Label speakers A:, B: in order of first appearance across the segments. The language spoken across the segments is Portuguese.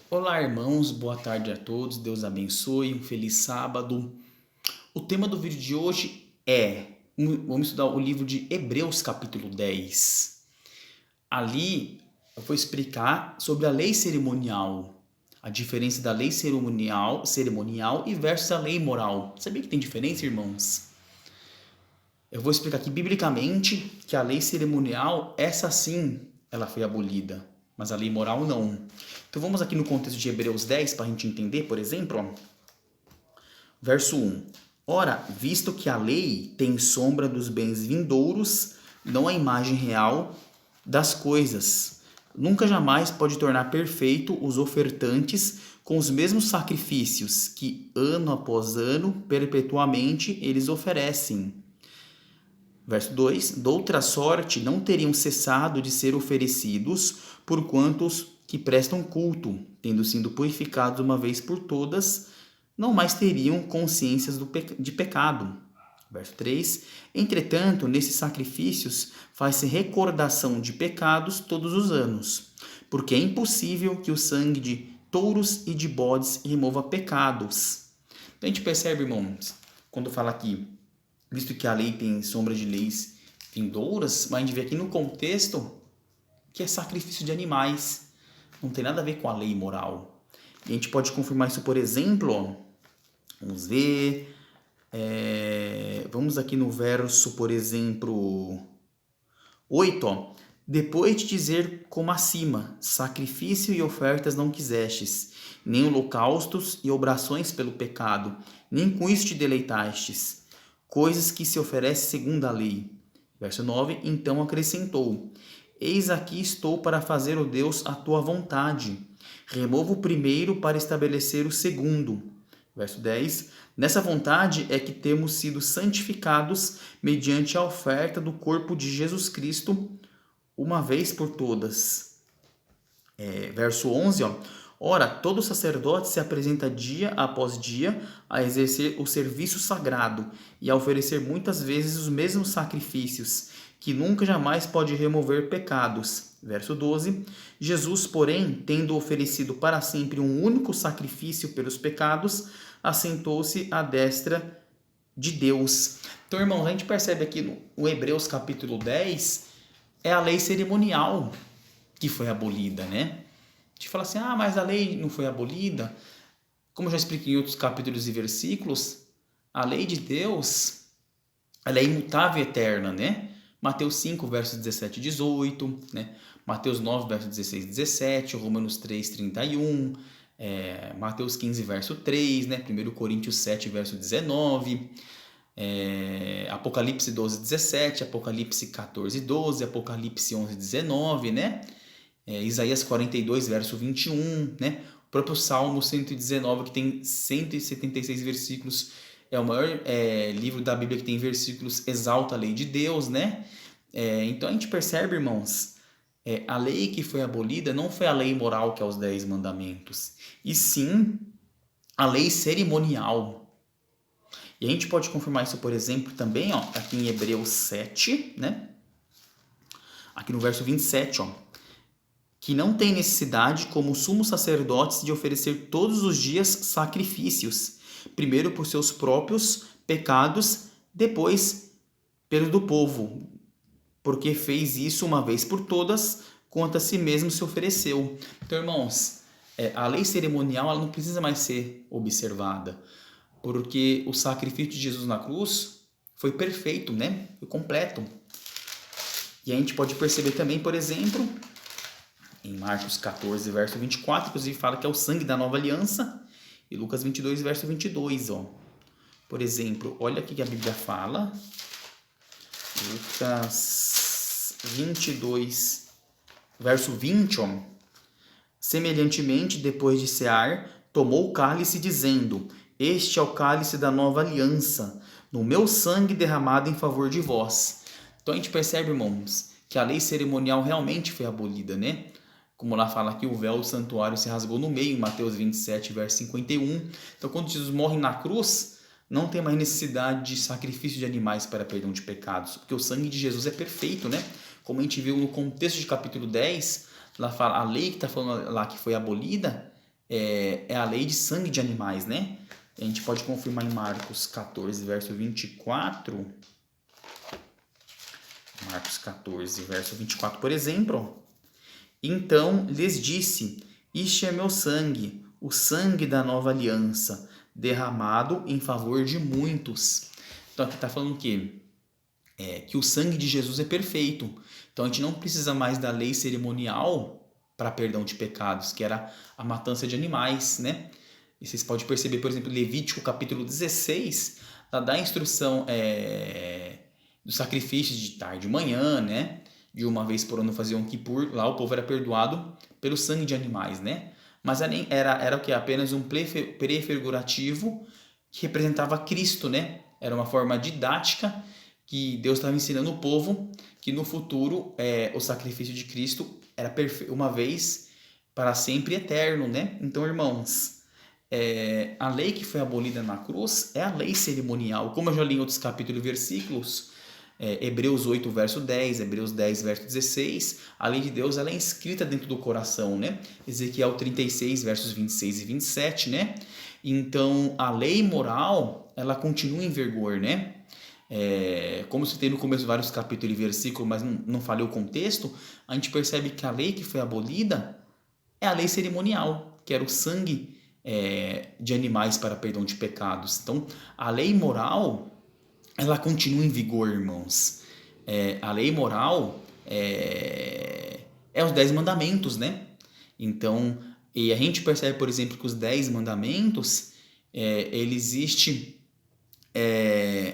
A: Olá, irmãos, boa tarde a todos, Deus abençoe, um feliz sábado. O tema do vídeo de hoje vamos estudar o livro de Hebreus, capítulo 10. Ali eu vou explicar sobre a lei cerimonial, a diferença da lei cerimonial e versus a lei moral. Sabia que tem diferença, irmãos? Eu vou explicar aqui biblicamente que a lei cerimonial, essa sim, ela foi abolida, mas a lei moral não. Então vamos aqui no contexto de Hebreus 10 para a gente entender, por exemplo, verso 1. Ora, visto que a lei tem sombra dos bens vindouros, não a imagem real das coisas, nunca jamais pode tornar perfeito os ofertantes com os mesmos sacrifícios que, ano após ano, perpetuamente eles oferecem. Verso 2: Doutra sorte não teriam cessado de ser oferecidos por quantos que prestam culto, tendo sido purificados uma vez por todas, não mais teriam consciências de pecado. Verso 3: Entretanto, nesses sacrifícios faz-se recordação de pecados todos os anos, porque é impossível que o sangue de touros e de bodes remova pecados. Então a gente percebe, irmãos, quando fala aqui, visto que a lei tem sombra de leis vindouras, mas a gente vê aqui no contexto que é sacrifício de animais. Não tem nada a ver com a lei moral. E a gente pode confirmar isso, por exemplo, vamos ver, vamos aqui no verso, por exemplo, 8, ó. Depois de dizer como acima, sacrifício e ofertas não quisestes, nem holocaustos e obrações pelo pecado, nem com isso te deleitastes, coisas que se oferecem segundo a lei. Verso 9, então acrescentou, eis aqui estou para fazer, ó Deus, a tua vontade. Remova o primeiro para estabelecer o segundo. Verso 10, nessa vontade é que temos sido santificados mediante a oferta do corpo de Jesus Cristo, uma vez por todas. Verso 11, ó. Ora, todo sacerdote se apresenta dia após dia a exercer o serviço sagrado e a oferecer muitas vezes os mesmos sacrifícios, que nunca jamais pode remover pecados. Verso 12. Jesus, porém, tendo oferecido para sempre um único sacrifício pelos pecados, assentou-se à destra de Deus. Então, irmãos, a gente percebe aqui no Hebreus capítulo 10, é a lei cerimonial que foi abolida, né? A gente fala assim, mas a lei não foi abolida. Como eu já expliquei em outros capítulos e versículos, a lei de Deus, ela é imutável e eterna, né? Mateus 5, versos 17 e 18, né? Mateus 9, versos 16 e 17, Romanos 3, 31, Mateus 15, verso 3, né? 1 Coríntios 7, verso 19, Apocalipse 12, 17, Apocalipse 14, 12, Apocalipse 11, 19, né? Isaías 42, verso 21, né? O próprio Salmo 119, que tem 176 versículos, é o maior livro da Bíblia que tem versículos, exalta a lei de Deus, né? Então a gente percebe, irmãos, a lei que foi abolida não foi a lei moral, que é os 10 mandamentos, e sim a lei cerimonial. E a gente pode confirmar isso, por exemplo, também, ó, aqui em Hebreus 7, né? Aqui no verso 27, ó, que não tem necessidade, como sumos sacerdotes, de oferecer todos os dias sacrifícios, primeiro por seus próprios pecados, depois pelo do povo, porque fez isso uma vez por todas, quanto a si mesmo se ofereceu. Então, irmãos, a lei cerimonial ela não precisa mais ser observada, porque o sacrifício de Jesus na cruz foi perfeito, né? Foi completo. E a gente pode perceber também, por exemplo, em Marcos 14, verso 24, inclusive fala que é o sangue da nova aliança, e Lucas 22, verso 22, ó. Por exemplo, olha aqui que a Bíblia fala, Lucas 22, verso 20, ó. Semelhantemente, depois de cear, tomou o cálice, dizendo, este é o cálice da nova aliança, no meu sangue derramado em favor de vós. Então a gente percebe, irmãos, que a lei cerimonial realmente foi abolida, né? Como lá fala que o véu do santuário se rasgou no meio, em Mateus 27, verso 51. Então, quando Jesus morre na cruz, não tem mais necessidade de sacrifício de animais para perdão de pecados, porque o sangue de Jesus é perfeito, né? Como a gente viu no contexto de capítulo 10, lá fala, a lei que está falando lá que foi abolida é a lei de sangue de animais, né? A gente pode confirmar em Marcos 14, verso 24. Marcos 14, verso 24, por exemplo. Então lhes disse: Este é meu sangue, o sangue da nova aliança, derramado em favor de muitos. Então aqui está falando o quê? Que o sangue de Jesus é perfeito. Então a gente não precisa mais da lei cerimonial para perdão de pecados, que era a matança de animais, né? E vocês podem perceber, por exemplo, Levítico capítulo 16, dá a instrução do sacrifício de tarde e manhã, né? De uma vez por ano faziam Yom Kippur, lá o povo era perdoado pelo sangue de animais, né? Mas era o que? Apenas um prefigurativo que representava Cristo, né? Era uma forma didática que Deus estava ensinando o povo que no futuro o sacrifício de Cristo era uma vez para sempre eterno, né? Então, irmãos, a lei que foi abolida na cruz é a lei cerimonial. Como eu já li em outros capítulos e versículos, Hebreus 8, verso 10, Hebreus 10, verso 16, a lei de Deus ela é inscrita dentro do coração, né? Ezequiel 36, versos 26 e 27, né? Então, a lei moral, ela continua em vigor, né? Como se tem no começo vários capítulos e versículos, mas não falei o contexto, a gente percebe que a lei que foi abolida é a lei cerimonial, que era o sangue de animais para perdão de pecados. Então, a lei moral, ela continua em vigor, irmãos. A lei moral é os 10 mandamentos, né? Então, e a gente percebe, por exemplo, que os 10 mandamentos, ele existe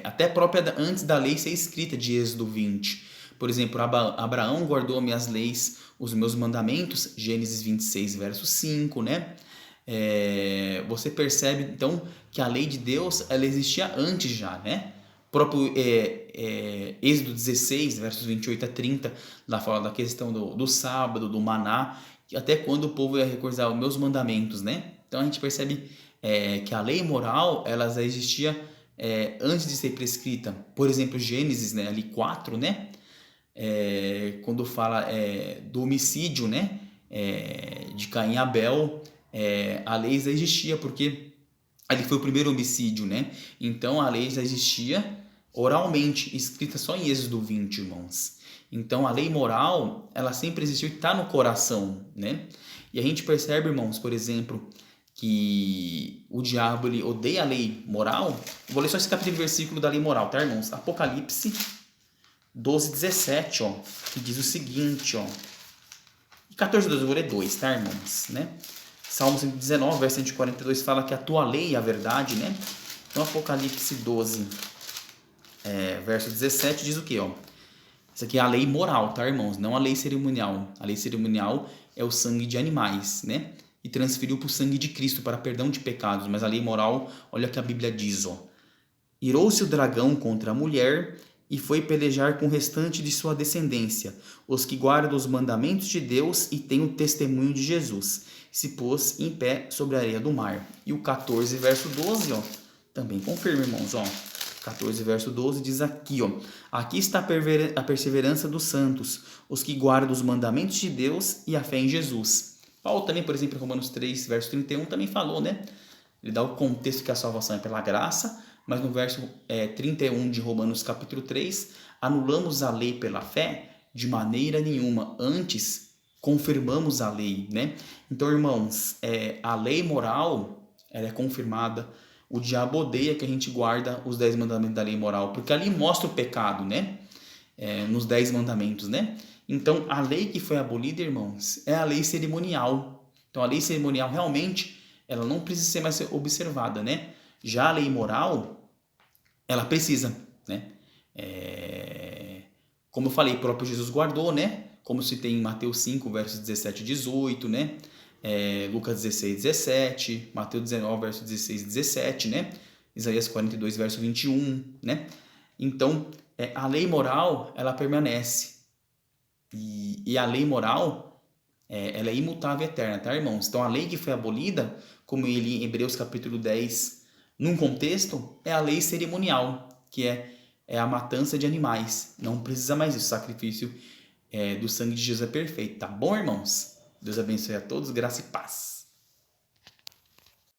A: até própria antes da lei ser escrita, de Êxodo 20. Por exemplo, Abraão guardou minhas leis, os meus mandamentos, Gênesis 26, verso 5, né? Você percebe, então, que a lei de Deus, ela existia antes já, né? O próprio Êxodo 16, versos 28 a 30, lá fala da questão do sábado, do maná, até quando o povo ia recordar os meus mandamentos, né? Então a gente percebe que a lei moral, ela já existia antes de ser prescrita. Por exemplo, Gênesis, né, ali 4, né? Quando fala do homicídio, né? De Caim e Abel, a lei já existia, porque ali foi o primeiro homicídio, né? Então a lei já existia oralmente, escrita só em Êxodo 20, irmãos. Então a lei moral, ela sempre existiu e está no coração, né? E a gente percebe, irmãos, por exemplo, que o diabo ele odeia a lei moral. Vou ler só esse capítulo de versículo da lei moral, tá, irmãos? Apocalipse 12, 17, ó, que diz o seguinte, ó. 14, 12, eu vou ler 2, tá, irmãos? Né? Salmo 119, verso 142, fala que a tua lei é a verdade, né? Então, Apocalipse 12, verso 17, diz o quê, ó? Isso aqui é a lei moral, tá, irmãos? Não a lei cerimonial. A lei cerimonial é o sangue de animais, né? E transferiu para o sangue de Cristo para perdão de pecados. Mas a lei moral, olha o que a Bíblia diz, ó. Irou-se o dragão contra a mulher e foi pelejar com o restante de sua descendência, os que guardam os mandamentos de Deus e têm o testemunho de Jesus. Se pôs em pé sobre a areia do mar. E o 14, verso 12, ó, também confirma, irmãos, ó. 14, verso 12 diz aqui, ó. Aqui está a perseverança dos santos, os que guardam os mandamentos de Deus e a fé em Jesus. Paulo também, por exemplo, em Romanos 3, verso 31, também falou, né? Ele dá o contexto que a salvação é pela graça, mas no verso 31 de Romanos capítulo 3, anulamos a lei pela fé? De maneira nenhuma. Antes, confirmamos a lei, né? Então, irmãos, a lei moral, ela é confirmada. O diabo odeia que a gente guarda os 10 mandamentos da lei moral, porque ali mostra o pecado, né? Nos 10 mandamentos, né? Então, a lei que foi abolida, irmãos, é a lei cerimonial. Então, a lei cerimonial realmente, ela não precisa ser mais observada, né? Já a lei moral, ela precisa, né? Como eu falei, o próprio Jesus guardou, né? Como se tem em Mateus 5, versos 17 e 18, né? Lucas 16, 17, Mateus 19, verso 16 e 17, né? Isaías 42, verso 21, né? Então, a lei moral, ela permanece. E a lei moral, ela é imutável e eterna, tá, irmãos? Então, a lei que foi abolida, como ele em Hebreus capítulo 10, num contexto, é a lei cerimonial, que é a matança de animais. Não precisa mais disso. O sacrifício do sangue de Jesus é perfeito, tá bom, irmãos? Deus abençoe a todos, graça e paz.